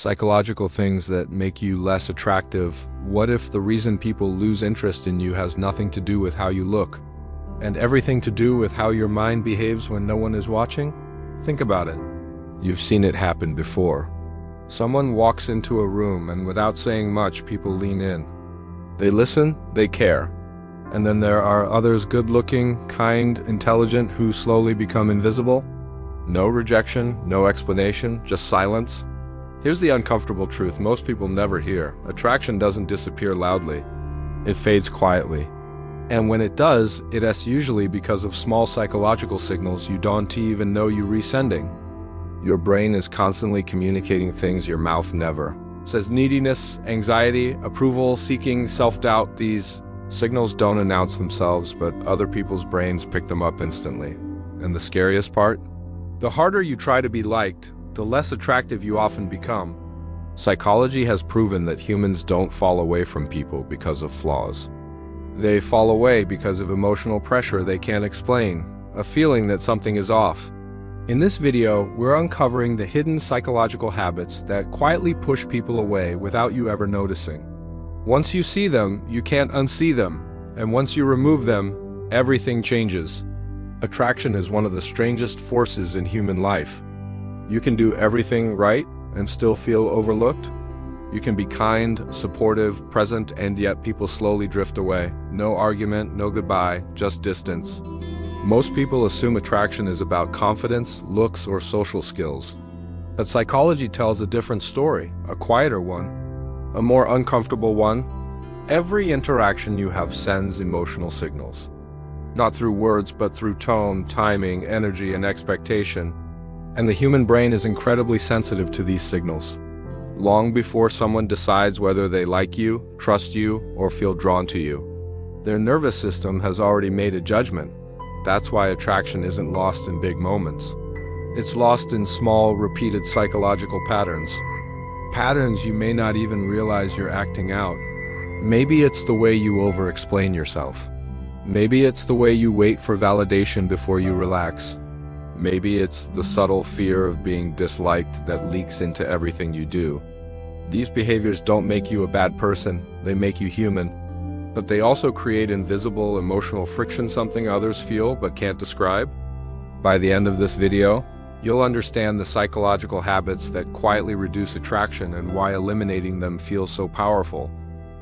Psychological things that make you less attractive. What if the reason people lose interest in you has nothing to do with how you look, and everything to do with how your mind behaves when no one is watching? Think about it. You've seen it happen before. Someone walks into a room and without saying much, people lean in. They listen, they care. And then there are others, good-looking, kind, intelligent, who slowly become invisible. No rejection, no explanation, just silence. Here's the uncomfortable truth most people never hear. Attraction doesn't disappear loudly. It fades quietly. And when it does, it's usually because of small psychological signals you don't even know you're resending. Your brain is constantly communicating things your mouth never. Says neediness, anxiety, approval, seeking, self-doubt. These signals don't announce themselves, but other people's brains pick them up instantly. And the scariest part? The harder you try to be liked, the less attractive you often become. Psychology has proven that humans don't fall away from people because of flaws. They fall away because of emotional pressure they can't explain, a feeling that something is off. In this video, we're uncovering the hidden psychological habits that quietly push people away without you ever noticing. Once you see them, you can't unsee them, and once you remove them, everything changes. Attraction is one of the strangest forces in human life. You can do everything right and still feel overlooked. You can be kind, supportive, present, and yet people slowly drift away. No argument, no goodbye, just distance. Most people assume attraction is about confidence, looks, or social skills. But psychology tells a different story, a quieter one, a more uncomfortable one. Every interaction you have sends emotional signals. Not through words, but through tone, timing, energy, and expectation. And the human brain is incredibly sensitive to these signals. Long before someone decides whether they like you, trust you, or feel drawn to you, their nervous system has already made a judgment. That's why attraction isn't lost in big moments. It's lost in small, repeated psychological patterns. Patterns you may not even realize you're acting out. Maybe it's the way you over-explain yourself. Maybe it's the way you wait for validation before you relax. Maybe it's the subtle fear of being disliked that leaks into everything you do. These behaviors don't make you a bad person, they make you human. But they also create invisible emotional friction, something others feel but can't describe. By the end of this video, you'll understand the psychological habits that quietly reduce attraction and why eliminating them feels so powerful.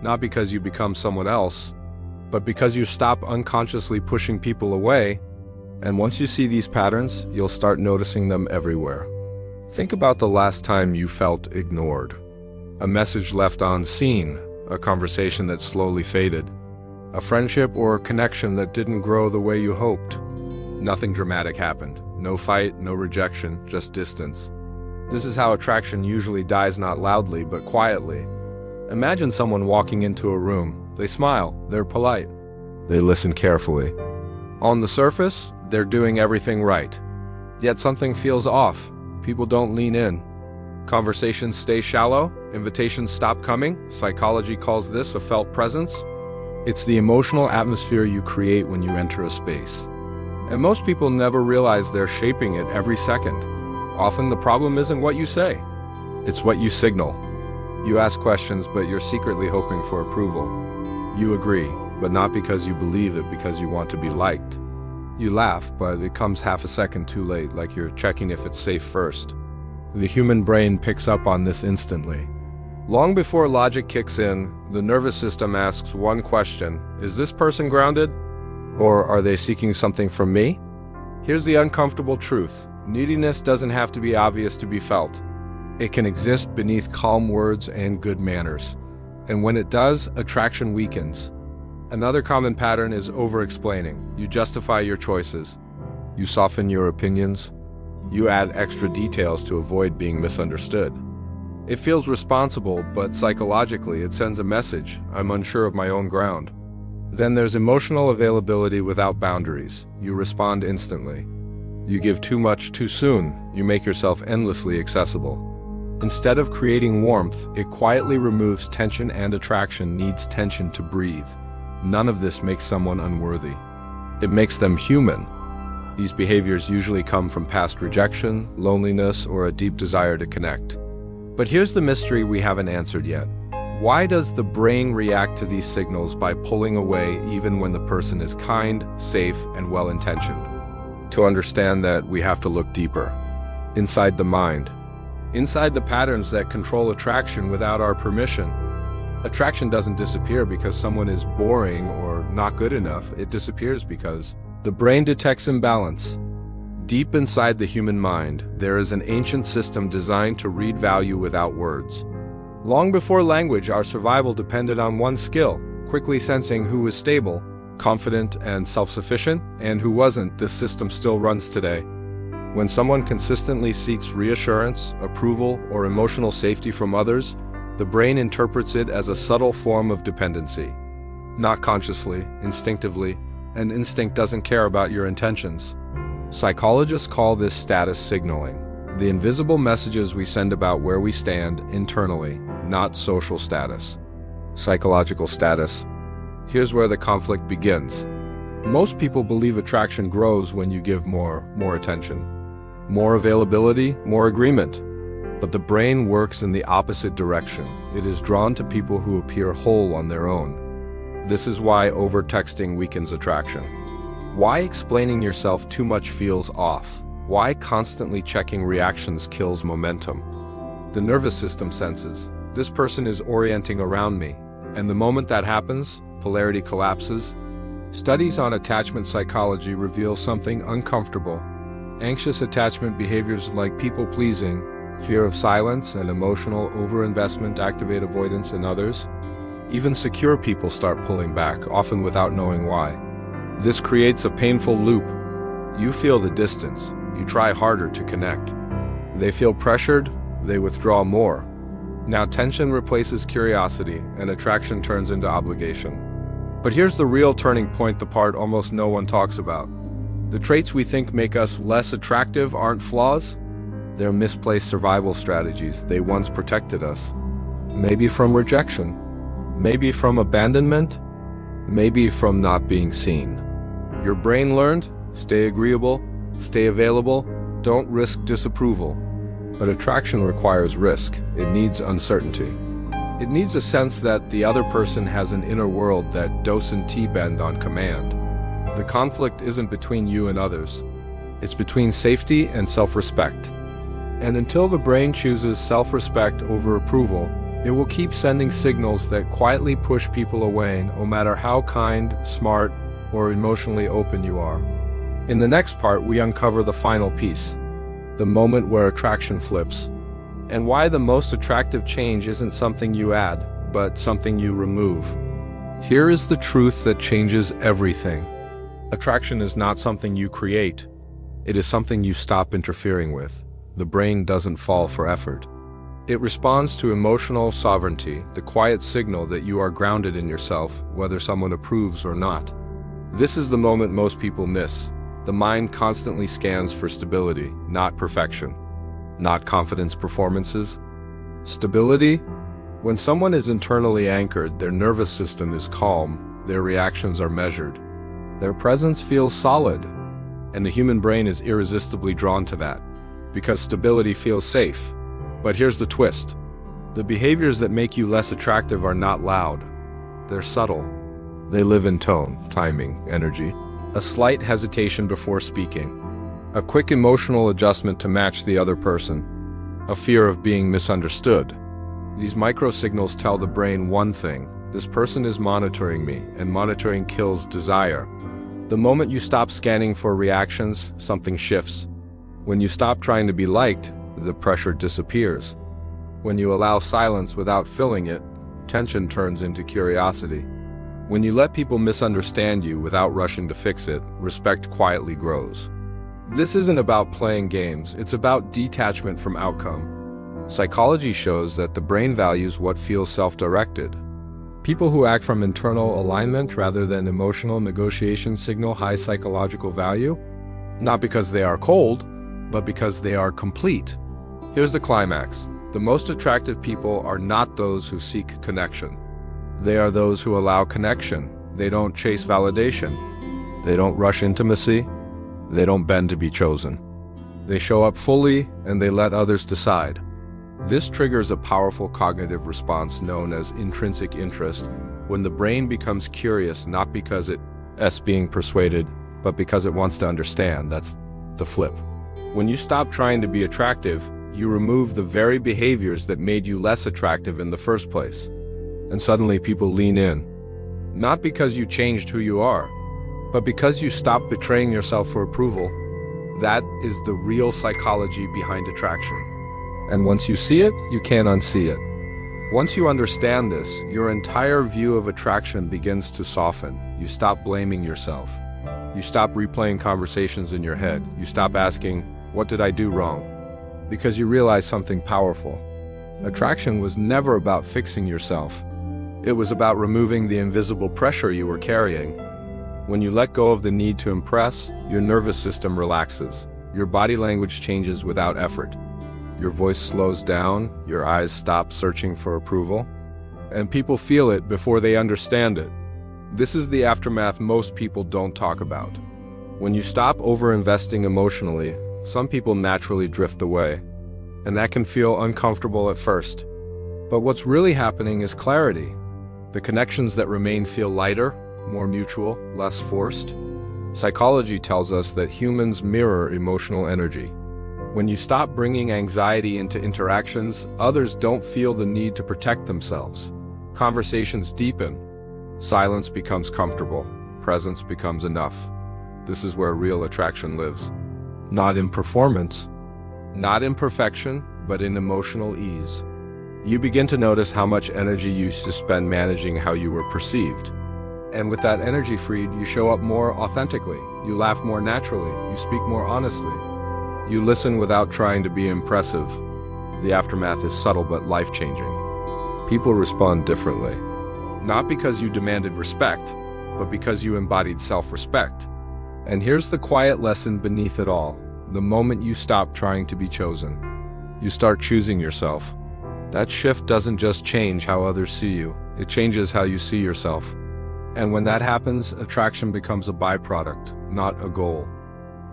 Not because you become someone else, but because you stop unconsciously pushing people away. And once you see these patterns, you'll start noticing them everywhere. Think about the last time you felt ignored. A message left unseen, a conversation that slowly faded, a friendship or connection that didn't grow the way you hoped. Nothing dramatic happened. No fight, no rejection, just distance. This is how attraction usually dies, not loudly, but quietly. Imagine someone walking into a room. They smile, they're polite, they listen carefully. On the surface, they're doing everything right. Yet something feels off. People don't lean in. Conversations stay shallow. Invitations stop coming. Psychology calls this a felt presence. It's the emotional atmosphere you create when you enter a space. And most people never realize they're shaping it every second. Often the problem isn't what you say. It's what you signal. You ask questions, but you're secretly hoping for approval. You agree, but not because you believe it, because you want to be liked. You laugh, but it comes half a second too late, like you're checking if it's safe first. The human brain picks up on this instantly. Long before logic kicks in, the nervous system asks one question: is this person grounded? Or are they seeking something from me? Here's the uncomfortable truth. Neediness doesn't have to be obvious to be felt. It can exist beneath calm words and good manners. And when it does, attraction weakens. Another common pattern is over-explaining. You justify your choices. You soften your opinions. You add extra details to avoid being misunderstood. It feels responsible, but psychologically it sends a message: I'm unsure of my own ground. Then there's emotional availability without boundaries. You respond instantly. You give too much too soon. You make yourself endlessly accessible. Instead of creating warmth, it quietly removes tension, and attraction needs tension to breathe. None of this makes someone unworthy. It makes them human. These behaviors usually come from past rejection, loneliness, or a deep desire to connect. But here's the mystery we haven't answered yet. Why does the brain react to these signals by pulling away even when the person is kind, safe, and well-intentioned? To understand that, we have to look deeper. Inside the mind. Inside the patterns that control attraction without our permission. Attraction doesn't disappear because someone is boring or not good enough. It disappears because the brain detects imbalance. Deep inside the human mind, there is an ancient system designed to read value without words. Long before language, our survival depended on one skill: quickly sensing who was stable, confident, and self-sufficient, and who wasn't. This system still runs today. When someone consistently seeks reassurance, approval, or emotional safety from others, the brain interprets it as a subtle form of dependency. Not consciously, instinctively, and instinct doesn't care about your intentions. Psychologists call this status signaling, the invisible messages we send about where we stand internally, not social status. Psychological status. Here's where the conflict begins. Most people believe attraction grows when you give more attention. More availability, more agreement. But the brain works in the opposite direction. It is drawn to people who appear whole on their own. This is why over-texting weakens attraction. Why explaining yourself too much feels off. Why constantly checking reactions kills momentum. The nervous system senses, this person is orienting around me, and the moment that happens, polarity collapses. Studies on attachment psychology reveal something uncomfortable. Anxious attachment behaviors like people-pleasing, fear of silence, and emotional overinvestment activate avoidance in others. Even secure people start pulling back, often without knowing why. This creates a painful loop. You feel the distance. You try harder to connect. They feel pressured. They withdraw more. Now tension replaces curiosity, and attraction turns into obligation. But here's the real turning point, the part almost no one talks about. The traits we think make us less attractive aren't flaws. They're misplaced survival strategies. They once protected us. Maybe from rejection. Maybe from abandonment. Maybe from not being seen. Your brain learned, stay agreeable, stay available, don't risk disapproval. But attraction requires risk. It needs uncertainty. It needs a sense that the other person has an inner world that doesn't bend on command. The conflict isn't between you and others. It's between safety and self-respect. And until the brain chooses self-respect over approval, it will keep sending signals that quietly push people away, no matter how kind, smart, or emotionally open you are. In the next part, we uncover the final piece, the moment where attraction flips, and why the most attractive change isn't something you add, but something you remove. Here is the truth that changes everything. Attraction is not something you create. It is something you stop interfering with. The brain doesn't fall for effort. It responds to emotional sovereignty, the quiet signal that you are grounded in yourself, whether someone approves or not. This is the moment most people miss. The mind constantly scans for stability, not perfection, not confidence performances. Stability? When someone is internally anchored, their nervous system is calm, their reactions are measured. Their presence feels solid, and the human brain is irresistibly drawn to that, because stability feels safe. But here's the twist. The behaviors that make you less attractive are not loud. They're subtle. They live in tone, timing, energy. A slight hesitation before speaking. A quick emotional adjustment to match the other person. A fear of being misunderstood. These micro-signals tell the brain one thing: this person is monitoring me, and monitoring kills desire. The moment you stop scanning for reactions, something shifts. When you stop trying to be liked, the pressure disappears. When you allow silence without filling it, tension turns into curiosity. When you let people misunderstand you without rushing to fix it, respect quietly grows. This isn't about playing games, it's about detachment from outcome. Psychology shows that the brain values what feels self-directed. People who act from internal alignment rather than emotional negotiation signal high psychological value, not because they are cold, but because they are complete. Here's the climax. The most attractive people are not those who seek connection. They are those who allow connection. They don't chase validation. They don't rush intimacy. They don't bend to be chosen. They show up fully, and they let others decide. This triggers a powerful cognitive response known as intrinsic interest, when the brain becomes curious not because it's being persuaded, but because it wants to understand. That's the flip. When you stop trying to be attractive, you remove the very behaviors that made you less attractive in the first place. And suddenly people lean in. Not because you changed who you are, but because you stopped betraying yourself for approval. That is the real psychology behind attraction. And once you see it, you can't unsee it. Once you understand this, your entire view of attraction begins to soften. You stop blaming yourself. You stop replaying conversations in your head. You stop asking, "What did I do wrong?" Because you realize something powerful. Attraction was never about fixing yourself. It was about removing the invisible pressure you were carrying. When you let go of the need to impress, your nervous system relaxes. Your body language changes without effort. Your voice slows down, your eyes stop searching for approval, and people feel it before they understand it. This is the aftermath most people don't talk about. When you stop over-investing emotionally, some people naturally drift away, and that can feel uncomfortable at first. But what's really happening is clarity. The connections that remain feel lighter, more mutual, less forced. Psychology tells us that humans mirror emotional energy. When you stop bringing anxiety into interactions, others don't feel the need to protect themselves. Conversations deepen. Silence becomes comfortable. Presence becomes enough. This is where real attraction lives. Not in performance, not in perfection, but in emotional ease. You begin to notice how much energy you used to spend managing how you were perceived. And with that energy freed, you show up more authentically. You laugh more naturally. You speak more honestly. You listen without trying to be impressive. The aftermath is subtle but life-changing. People respond differently. Not because you demanded respect, but because you embodied self-respect. And here's the quiet lesson beneath it all. The moment you stop trying to be chosen, you start choosing yourself. That shift doesn't just change how others see you, it changes how you see yourself. And when that happens, attraction becomes a byproduct, not a goal.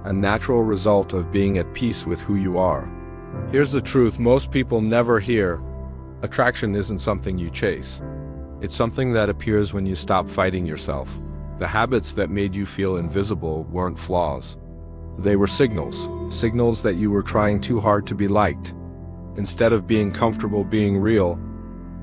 A natural result of being at peace with who you are. Here's the truth most people never hear. Attraction isn't something you chase. It's something that appears when you stop fighting yourself. The habits that made you feel invisible weren't flaws. They were signals. Signals that you were trying too hard to be liked, instead of being comfortable being real.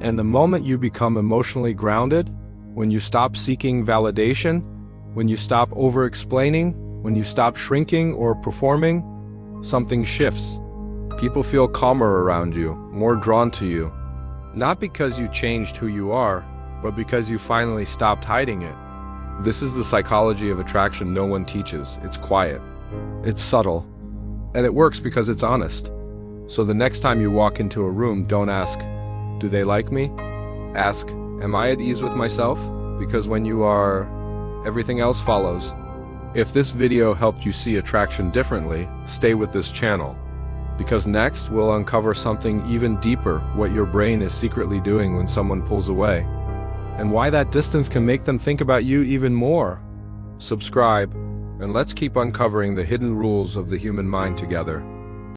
And the moment you become emotionally grounded, when you stop seeking validation, when you stop over-explaining, when you stop shrinking or performing, something shifts. People feel calmer around you, more drawn to you. Not because you changed who you are, but because you finally stopped hiding it. This is the psychology of attraction no one teaches. It's quiet. It's subtle. And it works because it's honest. So the next time you walk into a room, don't ask, "Do they like me?" Ask, "Am I at ease with myself?" Because when you are, everything else follows. If this video helped you see attraction differently, stay with this channel. Because next, we'll uncover something even deeper, what your brain is secretly doing when someone pulls away. And why that distance can make them think about you even more. Subscribe, and let's keep uncovering the hidden rules of the human mind together.